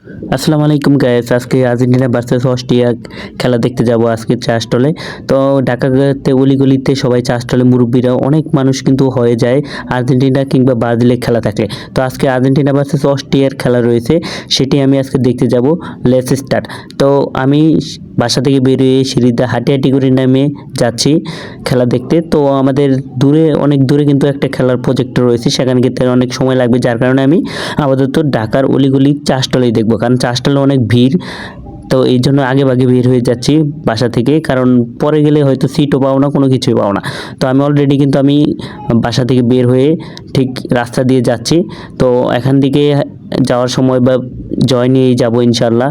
আসসালামু আলাইকুম গাইস, আজকে আর্জেন্টিনা ভার্সেস অস্ট্রিয়া খেলা দেখতে যাব আজকে চা স্টলে। তো ঢাকাতে অলিগলিতে সবাই চা স্টলে মুরব্বীরা অনেক মানুষ কিন্তু হয়ে যায় আর্জেন্টিনা কিংবা ব্রাজিলের খেলা থাকলে। তো আজকে আর্জেন্টিনা ভার্সেস অস্ট্রিয়ার খেলা রয়েছে, সেটি আমি আজকে দেখতে যাব। Let's start. তো আমি বাসা থেকে বেরিয়ে সিঁড়িতে হাঁটি হাঁটি করে নেমে যাচ্ছি খেলা দেখতে। তো আমাদের অনেক দূরে কিন্তু একটা খেলার প্রজেক্টর রয়েছে, সেখানে যেতে অনেক সময় লাগবে, যার কারণে আমি আপাতত ঢাকার অলিগলি চা স্টলেই দেখবো, কারণ চা স্টলে অনেক ভিড়। তো এই জন্য আগে ভাগে বের হয়ে যাচ্ছি বাসা থেকে, কারণ পরে গেলে হয়তো সিটও পাও না, কোনো কিছুই পাও না। তো আমি অলরেডি কিন্তু আমি বাসা থেকে বের হয়ে ঠিক রাস্তা দিয়ে যাচ্ছি। তো এখান থেকে যাওয়ার সময় বা জয় নিয়েই যাবো ইনশাল্লাহ,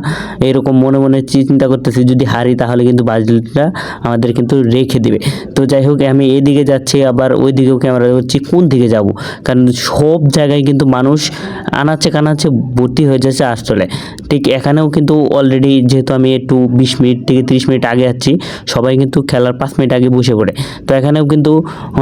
এরকম মনে মনে চিন্তা করতেছি। যদি হারি তাহলে কিন্তু ব্রাজিলটা আমাদের কিন্তু রেখে দেবে। তো যাই হোক, আমি এইদিকে যাচ্ছি, আবার ওই দিকেও ক্যামেরা হচ্ছে কোন দিকে যাব, কারণ সব জায়গায় কিন্তু মানুষ আনাচে কানাচে ভর্তি হয়ে যাচ্ছে আসলে। ঠিক এখানেও কিন্তু অলরেডি, যেহেতু আমি একটু 20 মিনিট থেকে 30 মিনিট আগে যাচ্ছি, সবাই কিন্তু খেলার 5 মিনিট আগে বসে পড়ে। তো এখানেও কিন্তু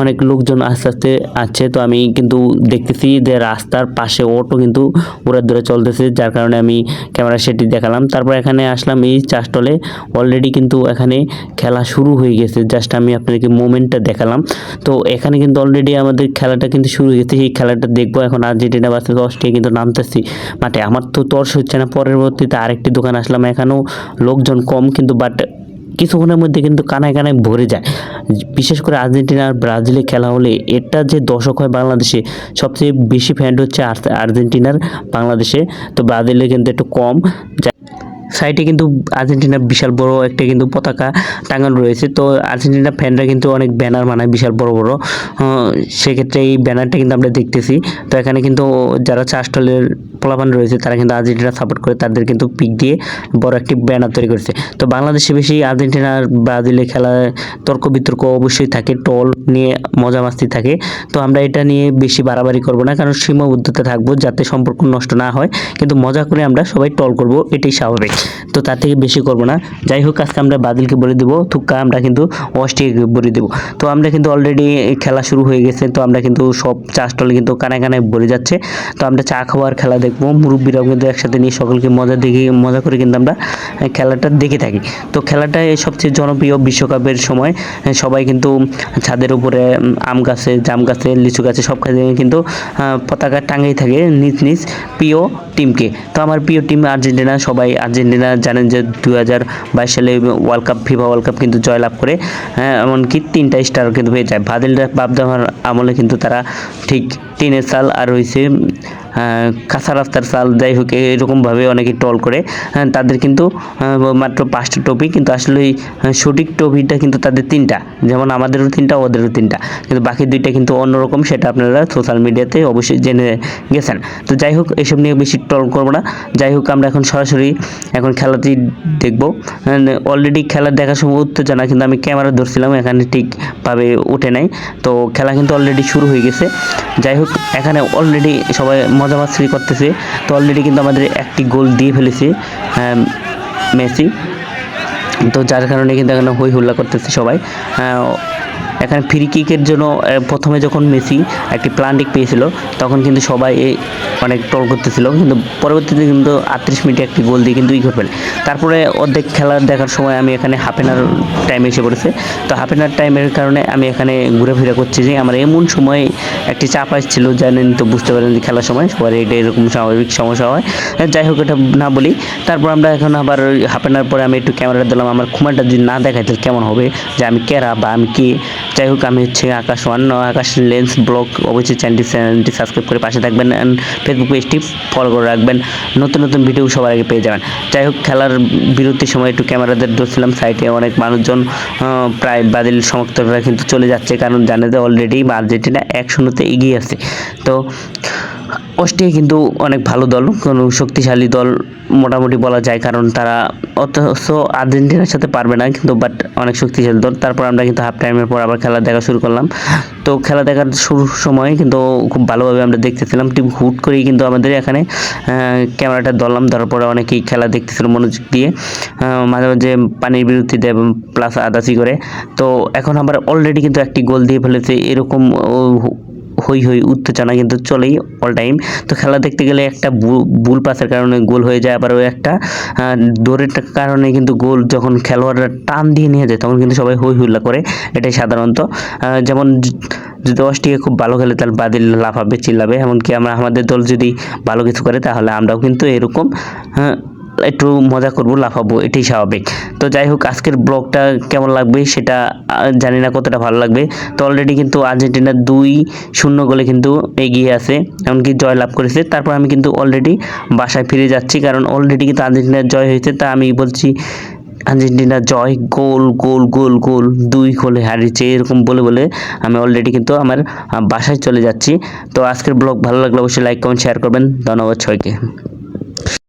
অনেক লোকজন আস্তে আস্তে আসছে। তো আমি কিন্তু দেখতেছি যে রাস্তার পাশে অটো কিন্তু উড়ার দূরে চলতেছে, যার কারণে আমি ক্যামেরা সেটি দেখালাম। তারপর এখানে আসলাম এই চা স্টলে। অলরেডি কিন্তু এখানে খেলা শুরু হয়ে গেছে, জাস্ট আমি আপনাদেরকে মোমেন্টটা দেখালাম। তো এখানে কিন্তু অলরেডি আমাদের খেলাটা কিন্তু শুরু হয়ে গেছে, এই খেলাটা দেখবো এখন। আর্জেন্টিনা ভার্সেস অস্ট্রিয়া কিন্তু নামতেছি মাঠে। আমার তো তর্স হচ্ছে না। পরবর্তীতে আরেকটি দোকান আসলাম, এখানেও লোকজন কম কিন্তু, বাট কিছুক্ষণের মধ্যে কিন্তু কানায় কানায় ভরে যায়। বিশেষ করে আর্জেন্টিনা আর ব্রাজিলের খেলা হলে এটা যে দর্শক হয় বাংলাদেশে, সবচেয়ে বেশি ফ্যান হচ্ছে আর্জেন্টিনার বাংলাদেশে। তো ব্রাজিলের কিন্তু একটু কম। সাইডে কিন্তু আর্জেন্টিনার বিশাল বড় একটা কিন্তু পতাকা টাঙানো রয়েছে। তো আর্জেন্টিনা ফ্যানরা কিন্তু অনেক ব্যানার বানায় বিশাল বড় বড়। সেক্ষেত্রে এই ব্যানারটা কিন্তু আমরা দেখতেছি। তো এখানে কিন্তু যারা চা স্টলের পোলাপান রয়েছে, তারা কিন্তু আর্জেন্টিনা সাপোর্ট করে, তাদের কিন্তু পিক দিয়ে বড় একটি ব্যানার তৈরি করেছে। তো বাংলাদেশে বেশি আর্জেন্টিনা আর ব্রাজিলের খেলায় তর্ক বিতর্ক অবশ্যই থাকে, টল নিয়ে মজা মাস্তি থাকে। তো আমরা এটা নিয়ে বেশি বাড়াবাড়ি করব না, কারণ সীমাবদ্ধতা থাকবো যাতে সম্পর্ক নষ্ট না হয়। কিন্তু মজা করে আমরা সবাই টল করব, এটাই স্বাভাবিক। তো তার থেকে বেশি করব না। যাই হোক, আজকে আমরা ব্রাজিলকে বলে দেবো, থুক্কা আমরা কিন্তু অস্ট্রিয়াকে বলে দেবো। তো আমরা কিন্তু অলরেডি খেলা শুরু হয়ে গেছে। তো আমরা কিন্তু সব চা স্টলে কিন্তু কানায় কানায় ভরে যাচ্ছে। তো আমরা চা খাওয়ার খেলা দেখবো, মুরব্বীরাও কিন্তু একসাথে নিয়ে সকলকে মজা করে কিন্তু আমরা খেলাটা দেখে থাকি। তো খেলাটা সবচেয়ে জনপ্রিয় বিশ্বকাপের সময় সবাই কিন্তু ছাদের উপরে আম গাছে, জাম গাছে, লিচু গাছে সব খাতে কিন্তু পতাকা টাঙাই থাকে নিজ নিজ প্রিয় টিমকে। তো আমার প্রিয় টিম আর্জেন্টিনা। সবাই আর্জেন্টিনা জানেন যে 2022 সালে ফিফা ওয়ার্ল্ড কাপ কিন্তু জয়লাভ করে, এমনকি 3টা স্টার কিন্তু পেয়ে যায়। ব্রাজিলরা বাপ-দাদার আমলে কিন্তু তারা ঠিক টিনের চাল আর হয়েছে কাঁচা রাস্তার চাল, যাই হোক এরকমভাবে অনেকে ট্রল করে। তাদের কিন্তু মাত্র 5টা ট্রফি, কিন্তু আসলে সঠিক ট্রফিটা কিন্তু তাদের 3টা, যেমন আমাদেরও 3টা ওদেরও 3টা, কিন্তু বাকি 2টা কিন্তু অন্যরকম, সেটা আপনারা সোশ্যাল মিডিয়াতে অবশ্যই জেনে গেছেন। তো যাই হোক, এসব নিয়ে বেশি ট্রল করবো না। যাই হোক, আমরা এখন সরাসরি খেলাটি দেখবো। অলরেডি খেলা দেখার সময় উত্তেজনা, কিন্তু আমি ক্যামেরা ধরছিলাম, এখানে ঠিকভাবে উঠে নাই। তো খেলা কিন্তু অলরেডি শুরু হয়ে গেছে। যাই হোক, এখানে অলরেডি সবাই মজা মাস্তি করতেছে। তো অলরেডি কিন্তু আমাদের একটি গোল দিয়ে ফেলেছে মেসি। তো যার কারণে কিন্তু এখানে হই হুল্লা করতেছে সবাই। এখানে ফ্রি কিকের জন্য প্রথমে যখন মেসি একটি প্লান্টিক পেয়েছিল, তখন কিন্তু সবাই অনেক ট্রল করতেছিল, কিন্তু পরবর্তীতে কিন্তু 38 মিনিটে একটি গোল দিয়ে কিন্তু করে ফেলে। তারপরে অর্ধেক খেলা দেখার সময় আমি এখানে হাফ এন আওয়ার টাইম এসে পড়েছে। তো হাফ এন আওয়ার টাইমের কারণে আমি এখানে ঘুরেফেরা করছি, যে আমার এমন সময় একটি চাপ আসছিল, জানেন তো, বুঝতে পারেন যে খেলার সময় সবার এটা এরকম স্বাভাবিক সমস্যা হয়। যাই হোক, এটা না বলি। তারপর আমরা এখন আবার হাফ এন আওয়ার পরে আমি একটু ক্যামেরা দিলাম, আমার খুমারটা যদি না দেখাই তাহলে কেমন হবে, যে আমি কেরা বা আমি কে। যাই হোক, আমি হচ্ছে আকাশ আকাশ লেন্স ব্লগ। অবশ্যই চ্যানেলটি সাবস্ক্রাইব করে পাশে থাকবেন, অ্যান্ড ফেসবুক পেজটি ফলো করে রাখবেন, নতুন নতুন ভিডিও সবার আগে পেয়ে যাবেন। যাই হোক, খেলার বিরতির সময় একটু ক্যামেরাদের ধরছিলাম, সাইডে অনেক মানুষজন, প্রায় ব্রাজিল সমর্থকরা কিন্তু চলে যাচ্ছে, কারণ জানে যে অলরেডি আর্জেন্টিনা 1-0 এগিয়ে আছে। তো অস্ট্রিয়া কিন্তু অনেক ভালো দল, কোনো শক্তিশালী দল মোটামুটি বলা যায়, কারণ তারা অথচ আর্জেন্টিনার সাথে পারবে না কিন্তু, বাট অনেক শক্তিশালী দল। তারপর আমরা কিন্তু হাফ টাইমের পর আবার খেলা দেখা শুরু করলাম। তো খেলা দেখার শুরুর সময় কিন্তু খুব ভালোভাবে আমরা দেখতেছিলাম। টিম হুট করেই কিন্তু আমাদের এখানে ক্যামেরাটা ধরলাম, ধরার পরে অনেকেই খেলা দেখতেছিল মনোযোগ দিয়ে, মাঝে মাঝে পানির বিরতি দেয় প্লাস আদাসি করে। তো এখন আবার অলরেডি কিন্তু একটি গোল দিয়ে ফেলেছে, এরকম হই হই উত্তেজনা কিন্তু চলেই অল টাইম। তো খেলা দেখতে গেলে একটা ভুল পাসের কারণে গোল হয়ে যায়, আবার ওই একটা দৌড়ের কারণে কিন্তু গোল যখন খেলোয়াড়রা টান দিয়ে নিয়ে যায় তখন কিন্তু সবাই হই হুল্লা করে, এটাই সাধারণত। যেমন যদি অস্ট্রিয়া খুব ভালো খেলে তাহলে ব্রাজিল লাফাবে চিল্লাবে, এমনকি আমাদের দল যদি ভালো কিছু করে তাহলে আমরাও কিন্তু এরকম একটু মজা করবো, লাফাবো, এটাই স্বাভাবিক। তো যাই হোক, আজকের ব্লগটা কেমন লাগবে সেটা জানি না কতটা ভালো লাগবে। তো অলরেডি কিন্তু আর্জেন্টিনা 2-0 গোলে কিন্তু এগিয়ে আছে, এমনকি জয় লাভ করেছে। তারপর আমি কিন্তু অলরেডি বাসায় ফিরে যাচ্ছি, কারণ অলরেডি কিন্তু আর্জেন্টিনার জয় হয়েছে। তা আমি বলছি আর্জেন্টিনা জয়, গোল গোল গোল গোল, 2 গোলে হারিয়েছে, এরকম বলে বলে আমি অলরেডি কিন্তু আমার বাসায় চলে যাচ্ছি। তো আজকের ব্লগ ভালো লাগলে অবশ্যই লাইক কমেন্ট শেয়ার করবেন। ধন্যবাদ সবাইকে।